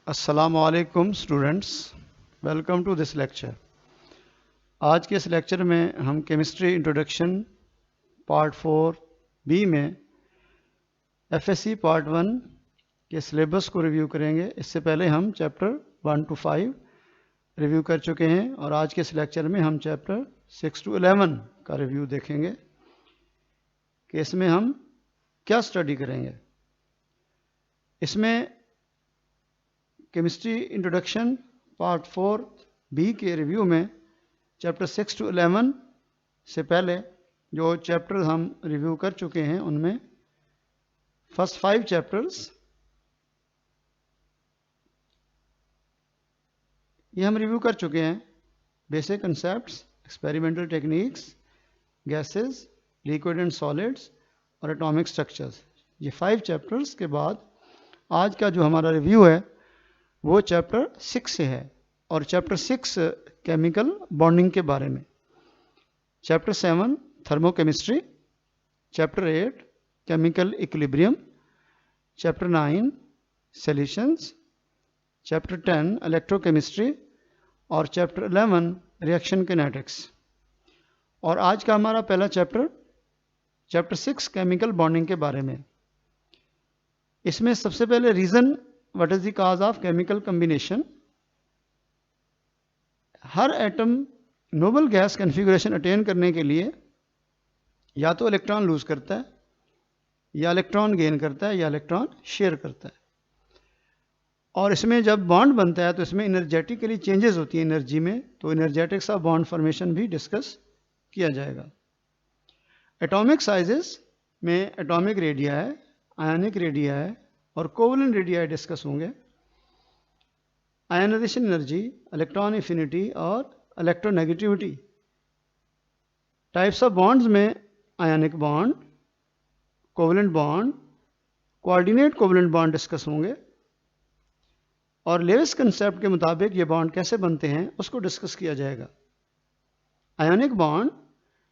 अस्सलामु अलैकुम students, welcome to this lecture. आज के इस लेक्चर में हम केमिस्ट्री इंट्रोडक्शन पार्ट 4 बी में एफएससी पार्ट 1 के सिलेबस को रिव्यू करेंगे। इससे पहले हम चैप्टर 1 to 5 रिव्यू कर चुके हैं और आज के इस लेक्चर में हम चैप्टर 6 to 11 का रिव्यू देखेंगे कि इसमें हम क्या स्टडी करेंगे। इसमें केमिस्ट्री इंट्रोडक्शन पार्ट 4 बी के रिव्यू में चैप्टर 6 to 11 से पहले जो चैप्टर हम रिव्यू कर चुके हैं उनमें फर्स्ट 5 चैप्टर्स ये हम रिव्यू कर चुके हैं। Basic concepts, experimental techniques, gases, liquid and solids और एटॉमिक स्ट्रक्चर्स, ये 5 चैप्टर्स के बाद आज का जो हमारा रिव्यू है वो चैप्टर 6 से है और चैप्टर 6 केमिकल बॉन्डिंग के बारे में, chapter 7 thermochemistry, chapter 8 chemical equilibrium, chapter 9 solutions, chapter 10 electrochemistry और चैप्टर 11 रिएक्शन किनेटिक्स। और आज का हमारा पहला चैप्टर 6 केमिकल बॉन्डिंग के बारे में। इसमें सबसे पहले reason what is the cause of chemical combination. Her atom noble gas configuration attain करने के लिए या तो इलेक्ट्रॉन लूज करता है या इलेक्ट्रॉन गेन करता है या इलेक्ट्रॉन शेयर करता है। और इसमें जब बॉन्ड बनता है तो इसमें एनर्जेटिकली चेंजेस होती है एनर्जी में, तो एनर्जेटिक्स ऑफ बॉन्ड फॉर्मेशन भी डिस्कस किया जाएगा। एटॉमिक साइजेस में एटॉमिक रेडिया है, आयनिक रेडिया है और कोवलेंट रेडिया डिस्कस होंगे। आयनाइजेशन एनर्जी, इलेक्ट्रॉन एफिनिटी और इलेक्ट्रोनेगेटिविटी। टाइप्स ऑफ बॉन्ड्स में ionic bond, covalent bond, coordinate covalent bond discuss होंगे और लेविस कंसेप्ट के मुताबिक ये बॉन्ड कैसे बनते हैं उसको डिस्कस किया जाएगा। आयनिक बॉन्ड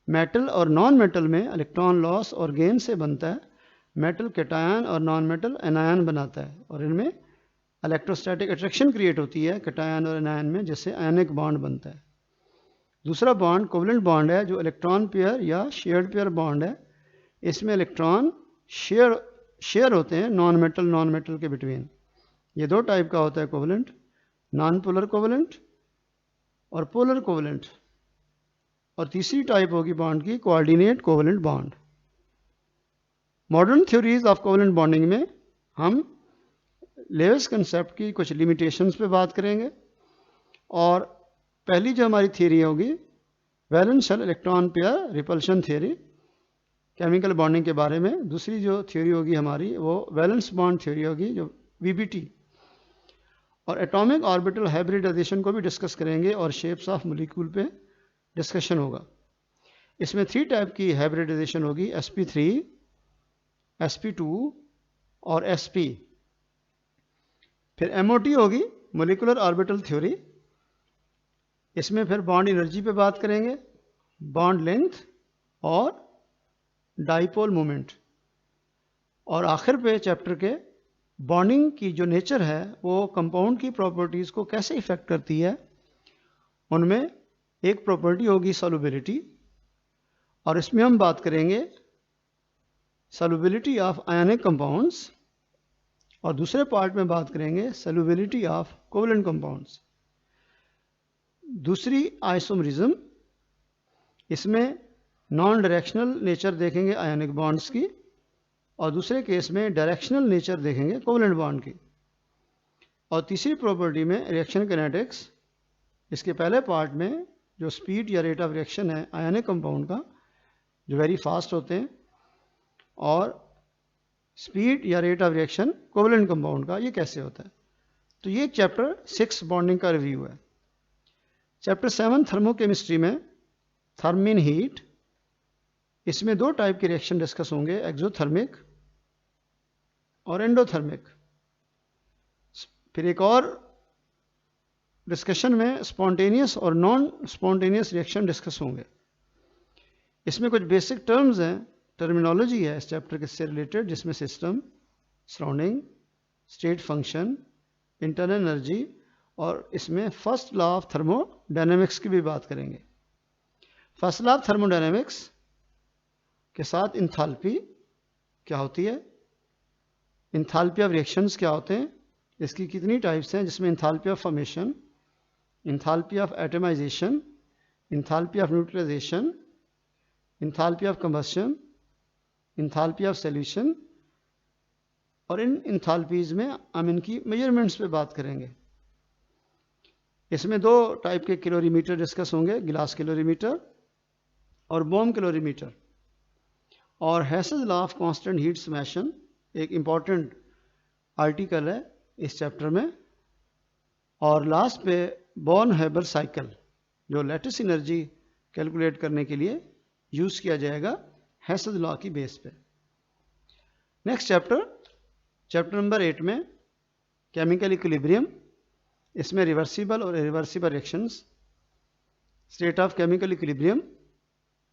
मेटल और नॉन मेटल में इलेक्ट्रॉन लॉस और गेन से बनता है। मेटल कैटायन और नॉन मेटल एनायन बनाता है और इनमें इलेक्ट्रोस्टैटिक अट्रैक्शन क्रिएट होती है कैटायन और एनायन में, जिससे आयनिक बॉन्ड बनता है। दूसरा बॉन्ड कोवलेंट बॉन्ड है जो इलेक्ट्रॉन पेयर या शेयर्ड पेयर बॉन्ड है। इसमें इलेक्ट्रॉन शेयर होते हैं नॉन मेटल के बिटवीन। ये दो टाइप का होता है कोवलेंट, नॉन पोलर कोवलेंट और पोलर कोवलेंट। और तीसरी टाइप होगी बॉन्ड की coordinate covalent bond. Modern theories of covalent bonding में हम लेविस कंसेप्ट की कुछ लिमिटेशंस पे बात करेंगे। और पहली जो हमारी थ्योरी होगी valence shell electron pair repulsion theory chemical bonding के बारे में। दूसरी जो थ्योरी होगी हमारी वो वैलेंस बॉन्ड थ्योरी होगी जो वीबीटी। और एटॉमिक ऑर्बिटल हाइब्रिडाइजेशन को भी डिस्कस करेंगे और शेप्स ऑफ मॉलिक्यूल पे डिस्कशन होगा। इसमें 3 टाइप की हाइब्रिडाइजेशन होगी, sp3, sp2 और sp। फिर MOT होगी मॉलिक्यूलर ऑर्बिटल थ्योरी। इसमें फिर बॉन्ड एनर्जी पे बात करेंगे, बॉन्ड लेंथ और डाइपोल मोमेंट। और आखिर पे चैप्टर के बॉन्डिंग की जो नेचर है वो कंपाउंड की प्रॉपर्टीज़ को कैसे इफेक्ट करती है। उनमें एक प्रॉपर्टी होगी सॉल्युबिलिटी और इसमें हम बात करेंगे सॉल्युबिलिटी ऑफ आयनिक कंपाउंड्स और दूसरे पार्ट में बात करेंगे सॉल्युबिलिटी ऑफ कोवलेंट कंपाउंड्स। दूसरी आइसोमरिज्म, इसमें नॉन डायरेक्शनल नेचर देखेंगे आयनिक बॉन्ड्स की और दूसरे केस में डायरेक्शनल नेचर देखेंगे कोवलेंट बॉन्ड की। और तीसरी प्रॉपर्टी में रिएक्शन किनेटिक्स। इसके पहले पार्ट में जो स्पीड या रेट ऑफ रिएक्शन है आयनिक कंपाउंड का जो वेरी फास्ट होते हैं और स्पीड या rate of reaction covalent compound का ये कैसे होता है। तो ये चैप्टर 6 बॉन्डिंग का रिव्यू है। चैप्टर 7 थर्मोकेमिस्ट्री में थर्मिन हीट। इसमें 2 टाइप के रिएक्शन डिस्कस होंगे, एक्सोथर्मिक और एंडोथर्मिक। फिर एक और डिस्कशन में स्पॉन्टेनियस और नॉन स्पॉन्टेनियस रिएक्शन डिस्कस होंगे। इसमें कुछ बेसिक टर्म्स हैं, टर्मिनोलॉजी है इस चैप्टर के से रिलेटेड, जिसमें system, surrounding, state function, internal energy, और इसमें फर्स्ट लॉ ऑफ थर्मोडायनेमिक्स की भी बात करेंगे। फर्स्ट लॉ ऑफ थर्मोडायनेमिक्स के साथ इंथैल्पी क्या होती है, इंथैल्पी ऑफ रिएक्शंस क्या होते हैं, इसकी कितनी टाइप्स हैं, जिसमें enthalpy of formation, enthalpy of atomization, enthalpy of neutralization, enthalpy of combustion, enthalpy of solution, और इन इंथैल्पीज में हम इनकी मेजरमेंट्स पे बात करेंगे। इसमें दो टाइप के कैलोरीमीटर डिस्कस होंगे, ग्लास कैलोरीमीटर और बोम कैलोरीमीटर। और Hess's law of constant heat summation एक इम्पॉर्टेंट आर्टिकल है इस चैप्टर में। और लास्ट पे बॉर्न हैबर साइकिल, जो लेटिस एनर्जी कैलकुलेट करने के लिए यूज किया जाएगा हेसेस लॉ की बेस पे। नेक्स्ट चैप्टर नंबर 8 में केमिकल इक्विलिब्रियम, इसमें रिवर्सिबल और irreversible reactions, state of chemical equilibrium,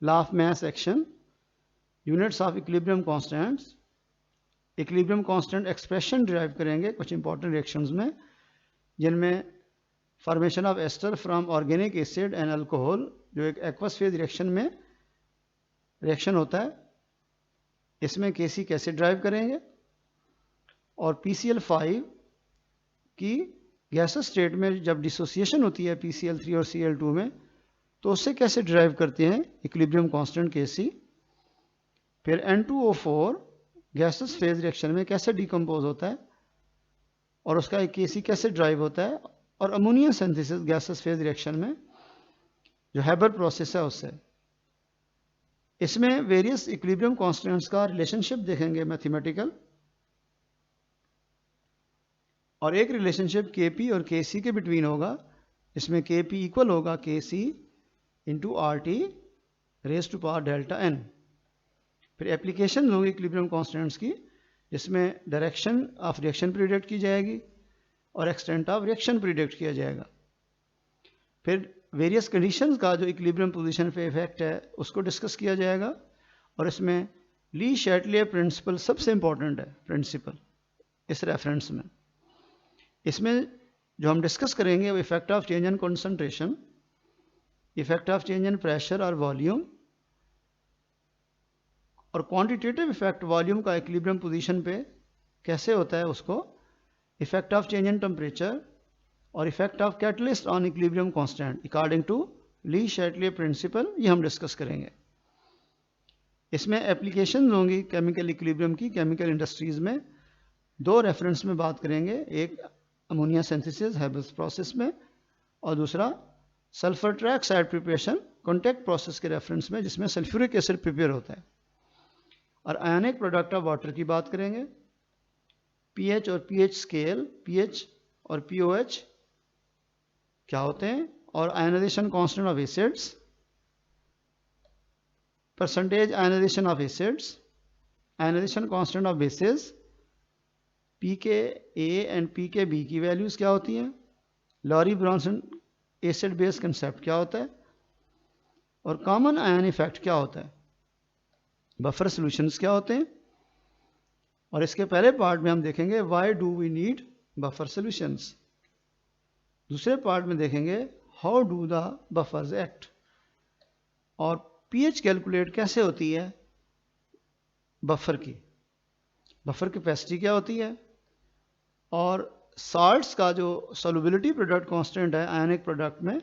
law of mass action, units of equilibrium constants, equilibrium constant expression derive करेंगे कुछ इंपॉर्टेंट रिएक्शंस में, जिनमें formation of ester from organic acid and alcohol, जो एक aqueous phase reaction में reaction होता है, इसमें केसी कैसे ड्राइव करेंगे। और PCl5 की गैसेस स्टेट में जब डिसोसिएशन होती है PCl3 और Cl2 में, तो उससे कैसे ड्राइव करते हैं इक्विलिब्रियम कांस्टेंट Kc। फिर N2O4 गैसेस फेज रिएक्शन में कैसे डिकम्पोज होता है और उसका एक Kc कैसे ड्राइव होता है। और ammonia synthesis gases phase reaction में जो हैबर प्रोसेस है उससे। इसमें वेरियस इक्विलिब्रियम कांस्टेंट्स का रिलेशनशिप देखेंगे मैथमेटिकल, और एक रिलेशनशिप Kp और Kc के बिटवीन होगा। इसमें Kp इक्वल होगा Kc into RT raise to power delta n। फिर एप्लीकेशन होंगी इक्विलिब्रियम कांस्टेंट्स की, जिसमें डायरेक्शन ऑफ रिएक्शन प्रिडिक्ट की जाएगी और एक्सटेंट ऑफ रिएक्शन प्रिडिक्ट किया जाएगा। फिर वेरियस कंडीशंस का जो इक्विलिब्रियम पोजीशन पे इफेक्ट है उसको डिस्कस किया जाएगा। और इसमें ली शैटलियर प्रिंसिपल सबसे इंपॉर्टेंट है प्रिंसिपल इस रेफरेंस में। इसमें जो हम डिस्कस करेंगे वो effect of change in concentration, effect of change in pressure और वॉल्यूम, और क्वांटिटेटिव इफेक्ट वॉल्यूम का इक्विलिब्रियम पोजीशन पे कैसे होता है उसको, effect of change in temperature, और effect of catalyst on equilibrium constant according to ली शैटलियर प्रिंसिपल, ये हम डिस्कस करेंगे। इसमें एप्लीकेशंस होंगी केमिकल इक्विलिब्रियम की केमिकल इंडस्ट्रीज में। दो रेफरेंस में बात करेंगे, एक अमोनिया सिंथेसिस हैबर्स प्रोसेस में, और दूसरा sulphur trioxide preparation contact process के रेफरेंस में, जिसमें सल्फ्यूरिक एसिड प्रिपेयर होता है। और आयनिक प्रोडक्ट ऑफ वाटर की बात करेंगे, पीएच और पीएच स्केल, पीएच और पीओएच क्या होते हैं, और ionization constant of acids, percentage ionization of acids, ionization constant of bases, pKa and pKb की वैल्यूज क्या होती हैं, Lowry Bronsted acid base concept क्या होता है, और कॉमन आयन इफेक्ट क्या होता है, बफर सॉल्यूशंस क्या होते हैं। और इसके पहले पार्ट में हम देखेंगे why do we need buffer solutions. दूसरे पार्ट में देखेंगे how do the buffers act, और पीएच कैलकुलेट कैसे होती है बफर की, बफर कैपेसिटी क्या होती है, और साल्ट्स का जो सॉल्युबिलिटी प्रोडक्ट कांस्टेंट है आयनिक प्रोडक्ट में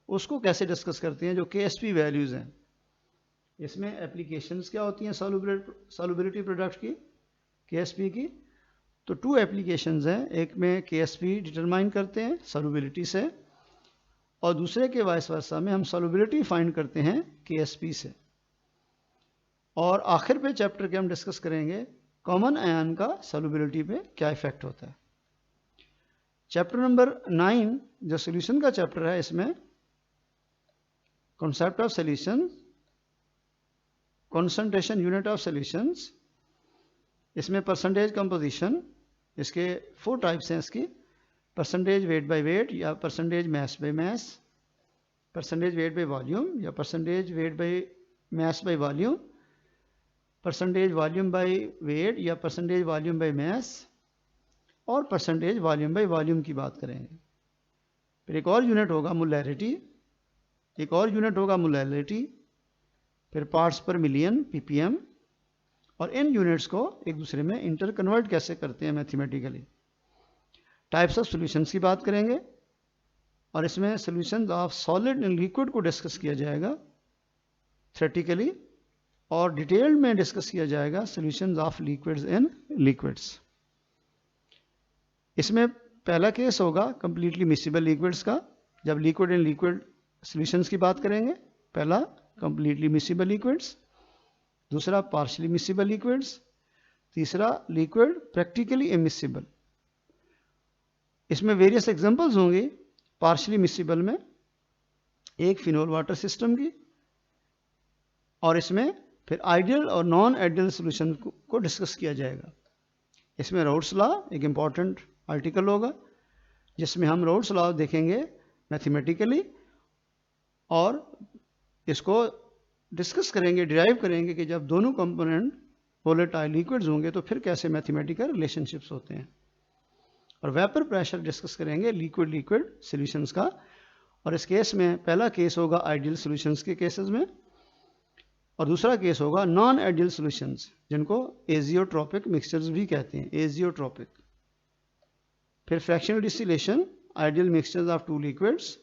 उसको कैसे डिस्कस करते हैं, जो KSP वैल्यूज हैं। इसमें एप्लीकेशंस क्या होती हैं सॉल्युबिलिटी प्रोडक्ट की KSP की, तो 2 एप्लीकेशंस हैं, एक में KSP डिटरमाइन करते हैं सॉल्युबिलिटी से, और दूसरे के वाइस वर्सा में हम सॉल्युबिलिटी फाइंड करते हैं KSP से। और आखिर पे चैप्टर के हम डिस्कस करेंगे कॉमन आयन का सॉल्युबिलिटी पे क्या इफेक्ट होता है। चैप्टर नंबर 9 जो सॉल्यूशन का चैप्टर है, इसमें concept of solution, concentration unit of solutions, इसमें परसेंटेज कंपोजिशन, इसके 4 टाइप्स हैं इसकी, परसेंटेज वेट बाय वेट या percentage mass by mass, percentage weight by volume या percentage weight by mass by volume, percentage volume by weight या percentage volume by mass, और percentage volume by volume की बात करेंगे। फिर एक और यूनिट होगा मोलैरिटी, एक और यूनिट होगा मोलैरिटी, फिर पार्ट्स पर मिलियन ppm, और इन यूनिट्स को एक दूसरे में इंटर कन्वर्ट कैसे करते हैं मैथमेटिकली। टाइप्स ऑफ सॉल्यूशंस की बात करेंगे और इसमें solutions of solid and liquid को डिस्कस किया जाएगा थ्योरेटिकली, और डिटेल्ड में डिस्कस किया जाएगा solutions of liquids in liquids. इसमें पहला केस होगा कंप्लीटली मिसिबल लिक्विड्स का, जब लिक्विड एंड लिक्विड सॉल्यूशंस की बात करेंगे। पहला कंप्लीटली मिसिबल लिक्विड्स, दूसरा पार्शियली मिसिबल लिक्विड्स, तीसरा लिक्विड प्रैक्टिकली इमिसिबल। इसमें वेरियस एग्जांपल्स होंगे पार्शियली मिसिबल में, एक फिनोल वाटर सिस्टम की, और इसमें फिर आइडियल और नॉन आइडियल सॉल्यूशन को डिस्कस किया जाएगा। इसमें राउट्स लॉ एक इंपॉर्टेंट आर्टिकल होगा जिसमें हम राउट्स लॉ देखेंगे मैथमेटिकली, और इसको डिस्कस करेंगे, डिराइव करेंगे कि जब दोनों कंपोनेंट वोलेटाइल लिक्विड्स होंगे तो फिर कैसे मैथमेटिकल रिलेशनशिप्स होते हैं। और वेपर प्रेशर डिस्कस करेंगे लिक्विड लिक्विड सॉल्यूशंस का, और इस केस में पहला केस होगा आइडियल सॉल्यूशंस के केसेस में, और दूसरा केस होगा नॉन आइडियल सॉल्यूशंस जिनको एजियोट्रोपिक मिक्सचर्स भी कहते हैं, एजियोट्रोपिक। फिर fractional distillation, ideal mixtures of two liquids.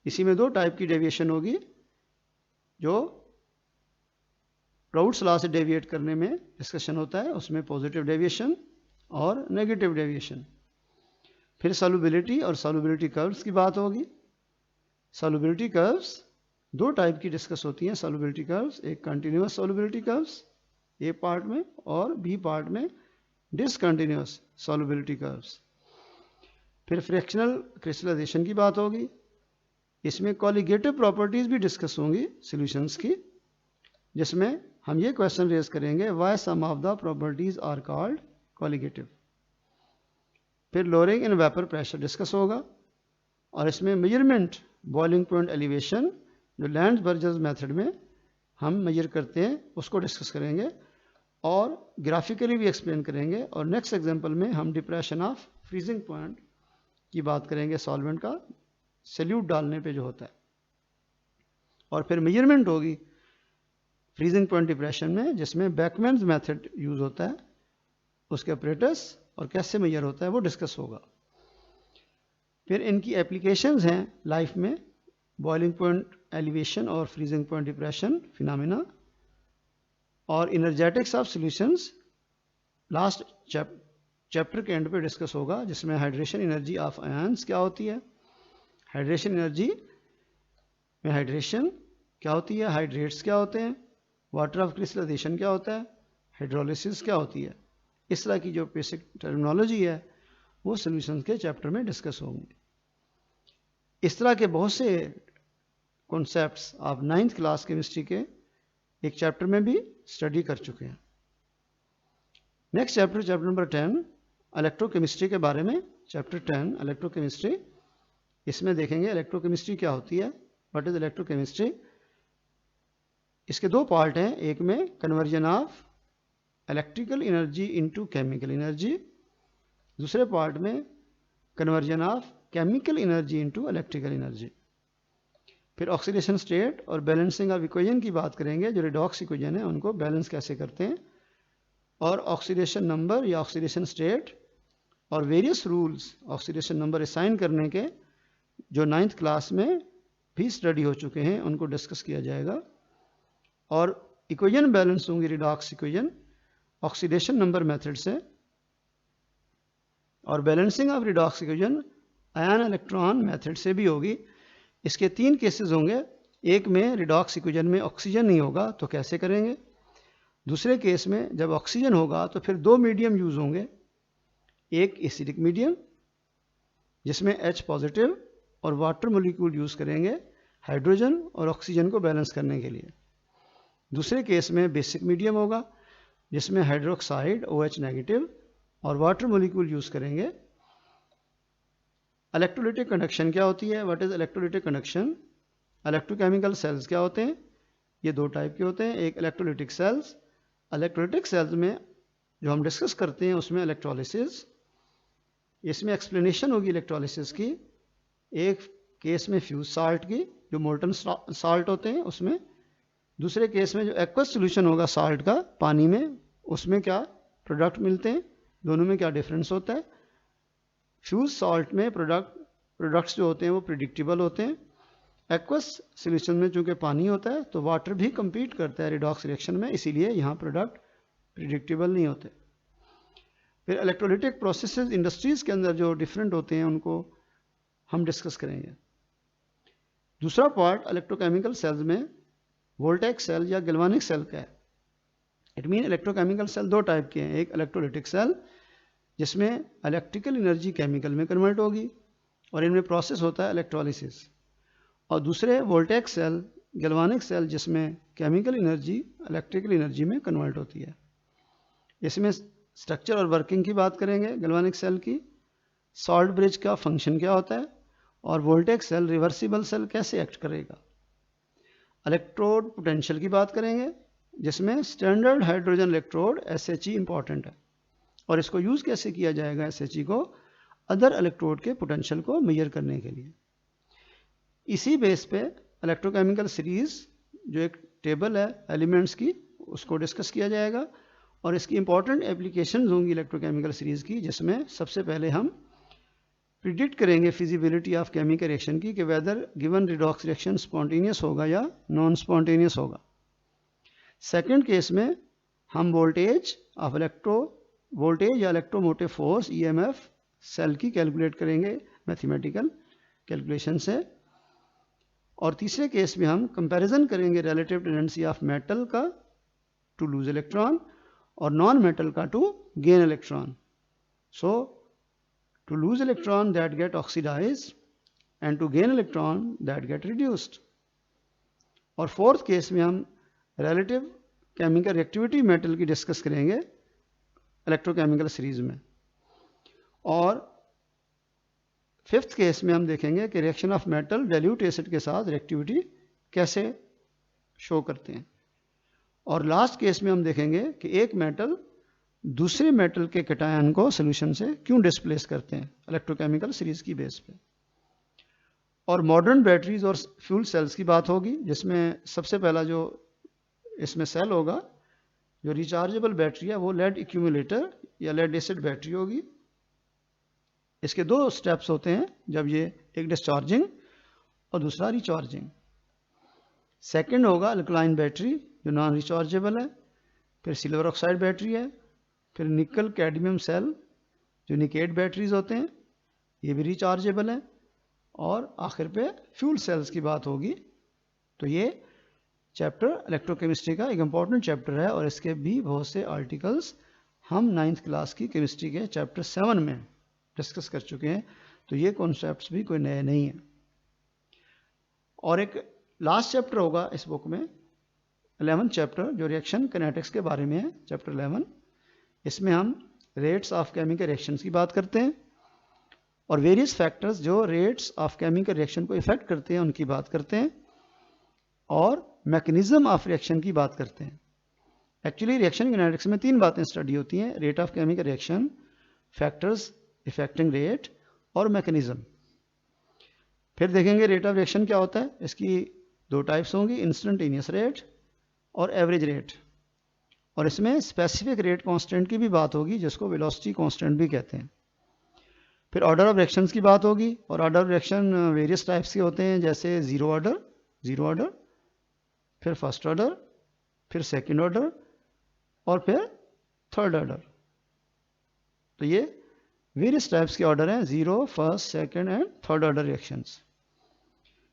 इसी में दो टाइप की डेविएशन होगी, जो राउट्स लॉ से डेविएट करने में डिस्कशन होता है, उसमें पॉजिटिव डेविएशन और नेगेटिव डेविएशन। फिर सॉल्युबिलिटी और सॉल्युबिलिटी कर्व्स की बात होगी। सॉल्युबिलिटी कर्व्स दो टाइप की डिस्कस होती हैं सॉल्युबिलिटी कर्व्स, एक continuous solubility curves A part में, और बी पार्ट में डिसकंटिन्यूअस सॉल्युबिलिटी कर्व्स। फिर फ्रैक्शनल क्रिस्टलाइजेशन की बात होगी। इसमें कॉलिगेटिव प्रॉपर्टीज भी डिस्कस होंगी सॉल्यूशंस की, जिसमें हम ये क्वेश्चन रेज करेंगे why some of the properties are called colligative. फिर lowering in vapour pressure discuss होगा, और इसमें मेजरमेंट बॉइलिंग पॉइंट एलिवेशन जो लैंड्सबर्जर्स मेथड में हम मेजर करते हैं उसको डिस्कस करेंगे, और ग्राफिकली भी एक्सप्लेन करेंगे। और नेक्स्ट एग्जांपल में हम डिप्रेशन ऑफ फ्रीजिंग पॉइंट की बात करेंगे, सॉल्वेंट का सल्यूट डालने पे जो होता है। और फिर मेजरमेंट होगी फ्रीजिंग पॉइंट डिप्रेशन में, जिसमें बैकमैन्स मेथड यूज होता है, उसके ऑपरेटर्स और कैसे मेजर होता है वो डिस्कस होगा। फिर इनकी एप्लीकेशंस हैं लाइफ में, बॉइलिंग पॉइंट एलिवेशन और फ्रीजिंग पॉइंट डिप्रेशन फिनोमेना, और energetics of solutions last chapter के एंड पे डिस्कस होगा, जिसमें हाइड्रेशन एनर्जी ऑफ आयंस क्या होती है, हाइड्रेशन एनर्जी में हाइड्रेशन क्या होती है, हाइड्रेट्स क्या होते हैं, वाटर ऑफ क्रिस्टलाइजेशन क्या होता है, हाइड्रोलिसिस क्या होती है। इस तरह की जो बेसिक टर्मिनोलॉजी है वो सॉल्यूशंस के चैप्टर में डिस्कस होंगे। इस तरह के बहुत से कॉन्सेप्ट्स आप 9th क्लास केमिस्ट्री के एक चैप्टर में भी स्टडी कर चुके हैं। Next chapter, chapter number 10 electrochemistry के बारे में। चैप्टर 10 इलेक्ट्रोकेमिस्ट्री, इसमें देखेंगे इलेक्ट्रोकेमिस्ट्री क्या होती है, व्हाट इज इलेक्ट्रोकेमिस्ट्री। इसके दो पार्ट हैं, एक में conversion of electrical energy into chemical energy, दूसरे पार्ट में conversion of chemical energy into electrical energy. फिर ऑक्सीडेशन स्टेट और बैलेंसिंग ऑफ इक्वेशन की बात करेंगे, जो रिडॉक्स इक्वेशन है उनको बैलेंस कैसे करते हैं, और ऑक्सीडेशन नंबर या ऑक्सीडेशन स्टेट और various rules oxidation number assign करने के जो 9th क्लास में भी स्टडी हो चुके हैं उनको डिस्कस किया जाएगा। और इक्वेशन बैलेंस होंगी redox equation oxidation number method से, और balancing of redox equation ion electron method से भी होगी। इसके 3 केसेस होंगे, एक में रिडॉक्स इक्वेशन में ऑक्सीजन नहीं होगा तो कैसे करेंगे, दूसरे केस में जब ऑक्सीजन होगा तो फिर 2 मीडियम यूज होंगे, एक एसिडिक मीडियम जिसमें H पॉजिटिव और वाटर मोलिक्यूल यूज करेंगे हाइड्रोजन और ऑक्सीजन को बैलेंस करने के लिए, दूसरे केस में बेसिक मीडियम होगा जिसमें हाइड्रोक्साइड OH नेगेटिव और वाटर मोलिक्यूल यूज करेंगे। इलेक्ट्रोलाइटिक कंडक्शन क्या होती है, what is electrolytic conduction. Electrochemical cells क्या होते हैं, ये 2 टाइप के होते हैं, एक इलेक्ट्रोलाइटिक सेल्स। इलेक्ट्रोलाइटिक सेल्स में जो हम डिस्कस करते हैं उसमें इलेक्ट्रोलिसिस इसमें एक्सप्लेनेशन होगी इलेक्ट्रोलिसिस की, एक केस में फ्यूज साल्ट की जो मोल्टन साल्ट होते हैं उसमें, दूसरे केस में जो एक्वस सोल्यूशन होगा साल्ट का पानी में, उसमें क्या प्रोडक्ट मिलते हैं, दोनों में क्या डिफरेंस होता है। फ्यूज साल्ट में प्रोडक्ट्स जो होते हैं वो प्रिडिक्टेबल होते हैं, एक्वस सोल्यूशन में चूंकि पानी होता है तो वाटर भी compete करता है रिडॉक्स रिएक्शन में, इसीलिए यहाँ प्रोडक्ट प्रिडिक्टेबल नहीं होते। फिर इलेक्ट्रोलिटिक प्रोसेसेस इंडस्ट्रीज के अंदर जो डिफरेंट होते हैं उनको हम डिस्कस करेंगे। दूसरा पार्ट इलेक्ट्रोकेमिकल सेल्स में वोल्टेक सेल या गैल्वानिक सेल का है। इट मीन इलेक्ट्रोकेमिकल सेल दो टाइप के हैं, एक इलेक्ट्रोलिटिक सेल जिसमें इलेक्ट्रिकल एनर्जी केमिकल में कन्वर्ट होगी और इनमें प्रोसेस होता है इलेक्ट्रोलिसिस, और दूसरे वोल्टेक सेल गैल्वानिक सेल जिसमें केमिकल एनर्जी इलेक्ट्रिकल एनर्जी में कन्वर्ट होती है। इसमें स्ट्रक्चर और वर्किंग की बात करेंगे गैल्वानिक सेल की, सॉल्ट ब्रिज का फंक्शन क्या होता है, और वोल्टेक सेल रिवर्सिबल सेल कैसे एक्ट करेगा। इलेक्ट्रोड पोटेंशियल की बात करेंगे जिसमें standard hydrogen electrode SHE important है, और इसको यूज़ कैसे किया जाएगा SHE को अदर इलेक्ट्रोड के पोटेंशियल को मेजर करने के लिए। इसी बेस पे इलेक्ट्रोकेमिकल सीरीज जो एक टेबल है एलिमेंट्स की उसको डिस्कस किया जाएगा, और इसकी इंपॉर्टेंट एप्लीकेशंस होंगी इलेक्ट्रोकेमिकल सीरीज की, जिसमें सबसे पहले हम प्रिडिक्ट करेंगे फिजिबिलिटी ऑफ केमिकल रिएक्शन की कि whether given redox reaction spontaneous होगा या नॉन स्पॉन्टेनियस होगा। सेकेंड केस में हम वोल्टेज या इलेक्ट्रोमोटिव फोर्स EMF सेल की कैलकुलेट करेंगे मैथमेटिकल कैलकुलेशन से, और तीसरे केस में हम कंपैरिजन करेंगे रिलेटिव टेंडेंसी ऑफ मेटल का टू लूज इलेक्ट्रॉन और नॉन मेटल का to gain electron. So to lose electron that get oxidized and to gain electron that get reduced. और फोर्थ केस में हम रिलेटिव केमिकल रिएक्टिविटी मेटल की discuss करेंगे electrochemical series में। और fifth case में हम देखेंगे कि reaction of metal dilute acid के साथ रिएक्टिविटी कैसे शो करते हैं। और लास्ट केस में हम देखेंगे कि एक मेटल दूसरे मेटल के कैटायन को सॉल्यूशन से क्यों डिस्प्लेस करते हैं इलेक्ट्रोकेमिकल सीरीज की बेस पे। और मॉडर्न बैटरीज और फ्यूल सेल्स की बात होगी, जिसमें सबसे पहला जो इसमें सेल होगा जो रिचार्जेबल बैटरी है वो लेड एक्यूमुलेटर या लेड एसिड बैटरी होगी। इसके दो स्टेप्स होते हैं, जब ये एक डिस्चार्जिंग और दूसरा रिचार्जिंग। सेकंड होगा अल्कलाइन बैटरी जो नॉन रिचार्जेबल है, फिर सिल्वर ऑक्साइड बैटरी है, फिर निकल कैडमियम सेल जो निकेट बैटरीज होते हैं ये भी रिचार्जेबल है, और आखिर पे फ्यूल सेल्स की बात होगी। तो ये चैप्टर इलेक्ट्रोकेमिस्ट्री का एक इम्पॉर्टेंट चैप्टर है, और इसके भी बहुत से आर्टिकल्स हम 9th क्लास की केमिस्ट्री के चैप्टर 7 में डिस्कस कर चुके हैं, तो ये कॉन्सेप्ट्स भी कोई नए नहीं हैं। और एक लास्ट चैप्टर होगा इस बुक में 11th चैप्टर जो रिएक्शन किनेटिक्स के बारे में है, चैप्टर 11। इसमें हम रेट्स ऑफ केमिकल रिएक्शंस की बात करते हैं और वेरियस फैक्टर्स जो रेट्स ऑफ केमिकल रिएक्शन को इफेक्ट करते हैं उनकी बात करते हैं, और मैकेनिज्म ऑफ रिएक्शन की बात करते हैं। एक्चुअली रिएक्शन किनेटिक्स में 3 बातें स्टडी होती हैं, rate of chemical reaction, factors affecting rate और मैकेनिज्म। फिर देखेंगे रेट ऑफ रिएक्शन क्या होता है, इसकी 2 टाइप्स होंगी, इंस्टेंटेनियस रेट और एवरेज रेट। और इसमें स्पेसिफिक रेट कांस्टेंट की भी बात होगी जिसको वेलोसिटी कांस्टेंट भी कहते हैं। फिर ऑर्डर ऑफ रिएक्शंस की बात होगी, और order of reaction various types के होते हैं, जैसे जीरो ऑर्डर, फिर फर्स्ट ऑर्डर, फिर सेकंड ऑर्डर और फिर थर्ड ऑर्डर। तो ये वेरियस टाइप्स के ऑर्डर हैं, 0, first, second and third order reactions.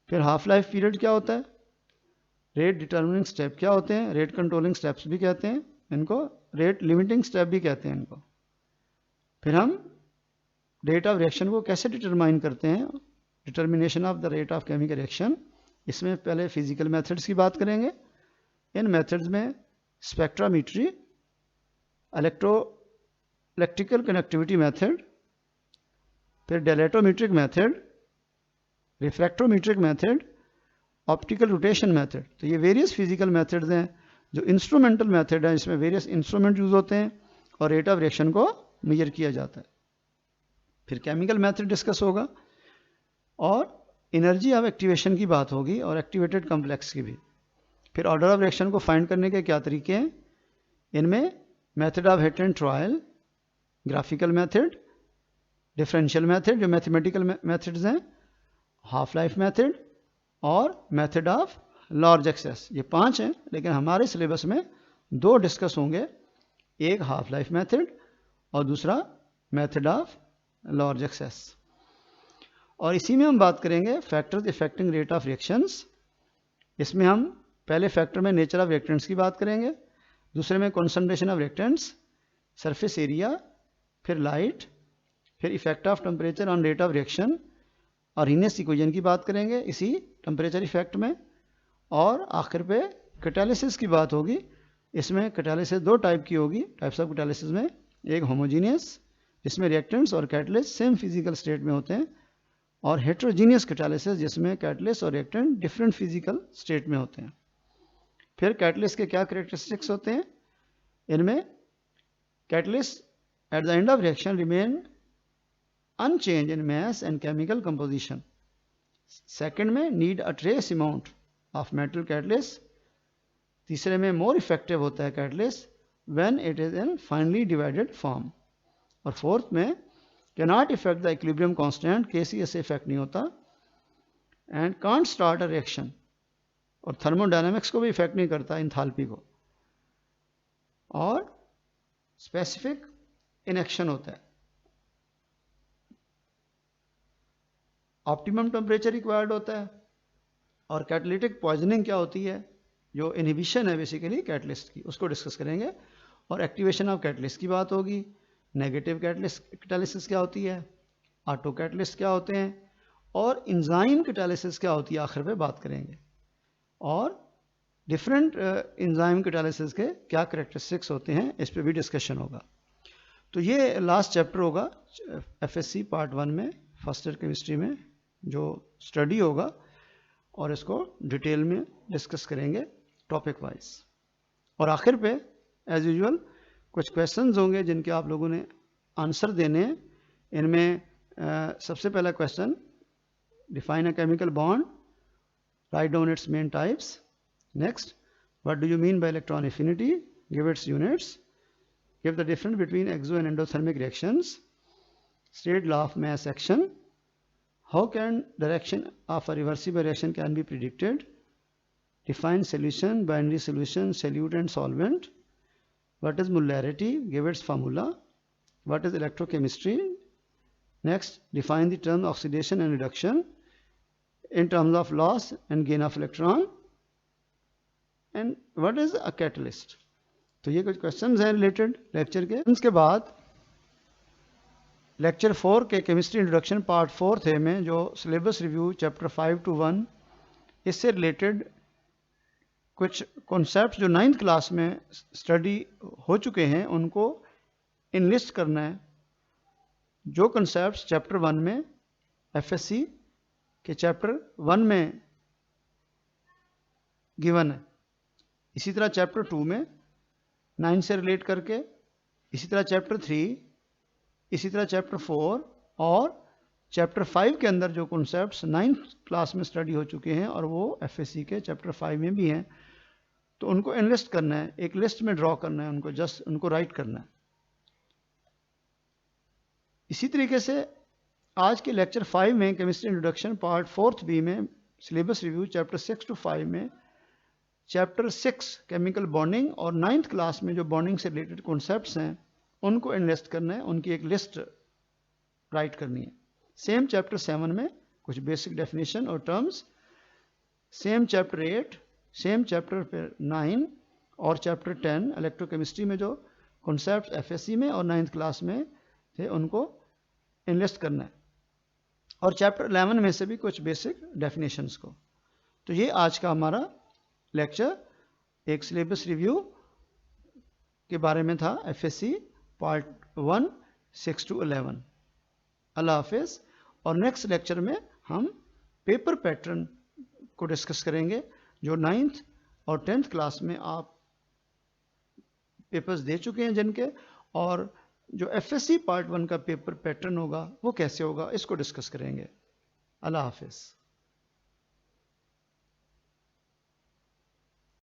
फिर हाफ लाइफ पीरियड क्या होता है, रेट डिटर्मिनिंग स्टेप क्या होते हैं, रेट कंट्रोलिंग स्टेप्स भी कहते हैं इनको, रेट लिमिटिंग स्टेप भी कहते हैं इनको। फिर हम रेट ऑफ रिएक्शन को कैसे डिटरमाइन करते हैं, determination of the rate of chemical reaction. इसमें पहले फिजिकल मेथड्स की बात करेंगे। इन मेथड्स में स्पेक्ट्रोमेट्री, इलेक्ट्रिकल कनेक्टिविटी मेथड, फिर dilatometric method, refractometric method, optical rotation method. तो ये वेरियस फिजिकल मेथड्स हैं जो इंस्ट्रूमेंटल मेथड है, इसमें वेरियस इंस्ट्रूमेंट यूज होते हैं और रेट ऑफ रिएक्शन को मेजर किया जाता है। फिर केमिकल मेथड डिस्कस होगा और एनर्जी ऑफ एक्टिवेशन की बात होगी और एक्टिवेटेड कॉम्प्लेक्स की भी। फिर ऑर्डर ऑफ रिएक्शन को फाइंड करने के क्या तरीके हैं, इनमें method of hit and trial, graphical method, differential method जो मैथमेटिकल मेथड्स हैं, हाफ लाइफ मेथड और मेथड ऑफ लार्ज एक्सेस। ये 5 हैं, लेकिन हमारे सिलेबस में 2 डिस्कस होंगे, एक हाफ लाइफ मेथड और दूसरा मेथड ऑफ लार्ज एक्सेस। और इसी में हम बात करेंगे factors affecting rate of reactions. इसमें हम पहले फैक्टर में नेचर ऑफ रिएक्टेंट्स की बात करेंगे, दूसरे में concentration of reactants, surface area, फिर लाइट, फिर effect of temperature on rate of reaction और रीनेस इक्वेशन की बात करेंगे इसी टेम्परेचर इफेक्ट में। और आखिर पे कैटालिसिस की बात होगी। इसमें कैटालिसिस 2 टाइप की होगी, टाइप्स ऑफ कैटालिसिस में, एक होमोजीनियस जिसमें रिएक्टेंट्स और कैटलिस्ट सेम फिजिकल स्टेट में होते हैं, और हेट्रोजीनियस कैटालिसिस जिसमें कैटलिस्ट और रिएक्टेंट डिफरेंट फिजिकल स्टेट में होते हैं। फिर कैटलिस्ट के क्या कैरेक्टरिस्टिक्स होते हैं, इनमें catalyst at the end of reaction remain unchanged in mass and chemical composition. Second में need a trace amount of metal catalyst. तीसरे में मोर इफेक्टिव होता है catalyst when it is in finely divided form. और fourth में cannot effect the equilibrium constant, KCs से effect नहीं होता, and can't start a reaction, और थर्मोडायनामिक्स को भी इफेक्ट नहीं करता, इंथाल्पी को, और स्पेसिफिक इनएक्शन होता है। ऑप्टिमम टेम्परेचर रिक्वायर्ड होता है। और कैटालिटिक पॉइजनिंग क्या होती है, जो इनहिबिशन है बेसिकली कैटलिस्ट की, उसको डिस्कस करेंगे। और एक्टिवेशन ऑफ कैटलिस्ट की बात होगी। नेगेटिव कैटालिसिस क्या होती है, ऑटो कैटलिस्ट क्या होते हैं, और इंजाइम कैटालिसिस क्या होती है, आखिर पे बात करेंगे। और डिफरेंट इंजाइम कैटालिसिस के क्या कैरेक्टरिस्टिक्स होते हैं, इस पे भी डिस्कशन होगा। तो ये लास्ट चैप्टर होगा एफएससी पार्ट 1 में, फर्स्ट ईयर केमिस्ट्री में जो स्टडी होगा, और इसको डिटेल में डिस्कस करेंगे टॉपिक वाइज। और आखिर पे एज यूजुअल कुछ क्वेश्चंस होंगे जिनके आप लोगों ने आंसर देने हैं। इनमें सबसे पहला question, define a chemical bond, write down its main types. Next, what do you mean by electron affinity, give its units, give the difference between exo and endothermic reactions, state law of mass action, how can direction of a reversible reaction can be predicted, define solution, binary solution, solute and solvent, what is molarity, give its formula, what is electrochemistry. Next, define the term oxidation and reduction in terms of loss and gain of electron, and what is a catalyst. तो ये कुछ questions हैं related lecture के। इसके बाद lecture 4 के chemistry introduction part 4 थे में जो सिलेबस रिव्यू चैप्टर 5 to 1, इससे रिलेटेड कुछ कॉन्सेप्ट जो 9th क्लास में स्टडी हो चुके हैं उनको इनलिस्ट करना है। जो कॉन्सेप्ट्स चैप्टर 1 में एफएससी के चैप्टर 1 में गिवन है, इसी तरह चैप्टर 2 में 9 से रिलेट करके, इसी तरह चैप्टर 3, इसी तरह चैप्टर 4 और चैप्टर 5 के अंदर जो कॉन्सेप्ट्स 9th क्लास में स्टडी हो चुके हैं और वो एफएससी के चैप्टर 5 में भी हैं, तो उनको एनलिस्ट करना है, एक लिस्ट में ड्रॉ करना है, उनको जस्ट उनको राइट करना है। इसी तरीके से आज के लेक्चर 5 में chemistry introduction part 4th B में सिलेबस रिव्यू चैप्टर 6 to 5 में चैप्टर 6 केमिकल बॉन्डिंग और 9th क्लास में जो बॉन्डिंग से रिलेटेड कॉन्सेप्ट्स हैं उनको इनलिस्ट करना है, उनकी एक लिस्ट राइट करनी है। सेम चैप्टर 7 में कुछ बेसिक डेफिनेशन और terms, same chapter 8, same chapter 9 और चैप्टर 10 इलेक्ट्रोकेमिस्ट्री में जो कॉन्सेप्ट एफएससी में और 9th क्लास में थे उनको इनलिस्ट करना है, और चैप्टर 11 में से भी कुछ बेसिक डेफिनेशंस को। तो ये आज का हमारा लेक्चर एक सिलेबस रिव्यू के बारे में था, एफएससी पार्ट 1 6 to 11। अल्लाह हाफिज़। और नेक्स्ट लेक्चर में हम पेपर पैटर्न को डिस्कस करेंगे, जो 9th और 10th क्लास में आप पेपर्स दे चुके हैं जिनके, और जो FSC पार्ट 1 का पेपर पैटर्न होगा वो कैसे होगा, इसको डिस्कस करेंगे। अल्लाह हाफिज़।